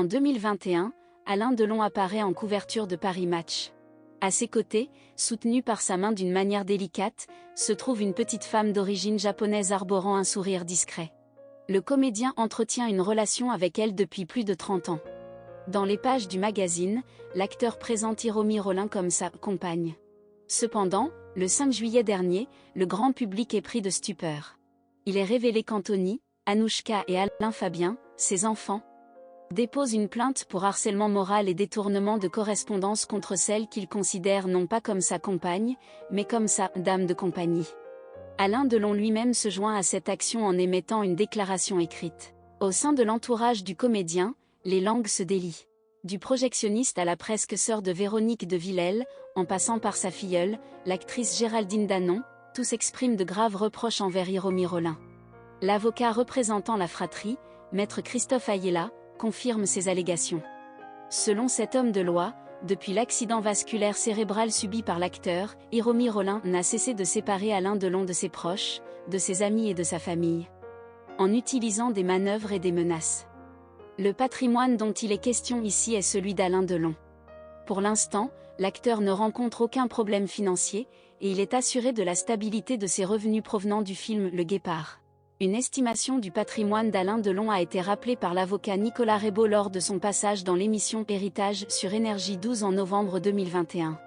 En 2021, Alain Delon apparaît en couverture de Paris Match. À ses côtés, soutenue par sa main d'une manière délicate, se trouve une petite femme d'origine japonaise arborant un sourire discret. Le comédien entretient une relation avec elle depuis plus de 30 ans. Dans les pages du magazine, l'acteur présente Hiromi Rollin comme sa compagne. Cependant, le 5 juillet dernier, le grand public est pris de stupeur. Il est révélé qu'Anthony, Anouchka et Alain Fabien, ses enfants, déposent une plainte pour harcèlement moral et détournement de correspondance contre celle qu'il considère non pas comme sa compagne, mais comme sa « dame de compagnie ». Alain Delon lui-même se joint à cette action en émettant une déclaration écrite. Au sein de l'entourage du comédien, les langues se délient. Du projectionniste à la presque sœur de Véronique de Villèle, en passant par sa filleule, l'actrice Géraldine Danon, tous expriment de graves reproches envers Hiromi Rollin. L'avocat représentant la fratrie, maître Christophe Ayala, confirme ces allégations. Selon cet homme de loi, depuis l'accident vasculaire cérébral subi par l'acteur, Hiromi Rollin n'a cessé de séparer Alain Delon de ses proches, de ses amis et de sa famille, en utilisant des manœuvres et des menaces. Le patrimoine dont il est question ici est celui d'Alain Delon. Pour l'instant, l'acteur ne rencontre aucun problème financier, et il est assuré de la stabilité de ses revenus provenant du film Le Guépard. Une estimation du patrimoine d'Alain Delon a été rappelée par l'avocat Nicolas Rebaud lors de son passage dans l'émission Héritage sur Énergie 12 en novembre 2021.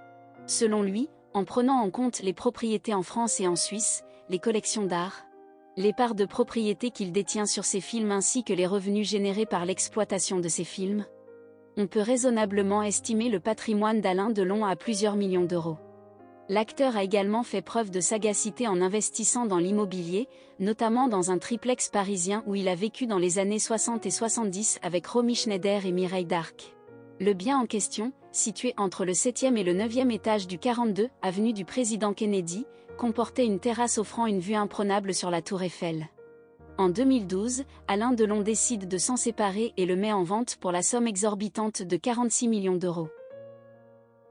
Selon lui, en prenant en compte les propriétés en France et en Suisse, les collections d'art, les parts de propriété qu'il détient sur ses films ainsi que les revenus générés par l'exploitation de ses films, on peut raisonnablement estimer le patrimoine d'Alain Delon à plusieurs millions d'euros. L'acteur a également fait preuve de sagacité en investissant dans l'immobilier, notamment dans un triplex parisien où il a vécu dans les années 60 et 70 avec Romy Schneider et Mireille d'Arc. Le bien en question, situé entre le 7e et le 9e étage du 42 avenue du Président Kennedy, comportait une terrasse offrant une vue imprenable sur la Tour Eiffel. En 2012, Alain Delon décide de s'en séparer et le met en vente pour la somme exorbitante de 46 millions d'euros.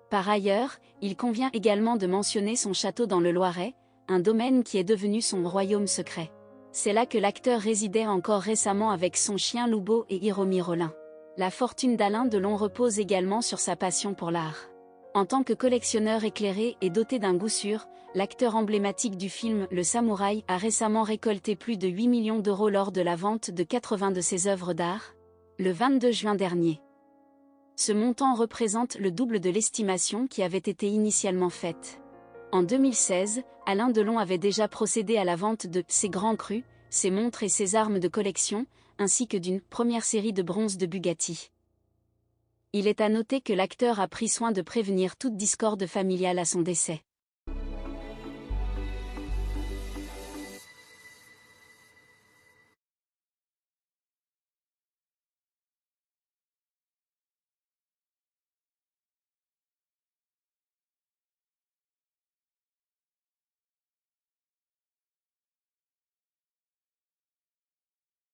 Par ailleurs, il convient également de mentionner son château dans le Loiret, un domaine qui est devenu son royaume secret. C'est là que l'acteur résidait encore récemment avec son chien Loubo et Hiromi Rollin. La fortune d'Alain Delon repose également sur sa passion pour l'art. En tant que collectionneur éclairé et doté d'un goût sûr, l'acteur emblématique du film Le Samouraï a récemment récolté plus de 8 millions d'euros lors de la vente de 80 de ses œuvres d'art, le 22 juin dernier. Ce montant représente le double de l'estimation qui avait été initialement faite. En 2016, Alain Delon avait déjà procédé à la vente de ses grands crus, ses montres et ses armes de collection, ainsi que d'une première série de bronzes de Bugatti. Il est à noter que l'acteur a pris soin de prévenir toute discorde familiale à son décès.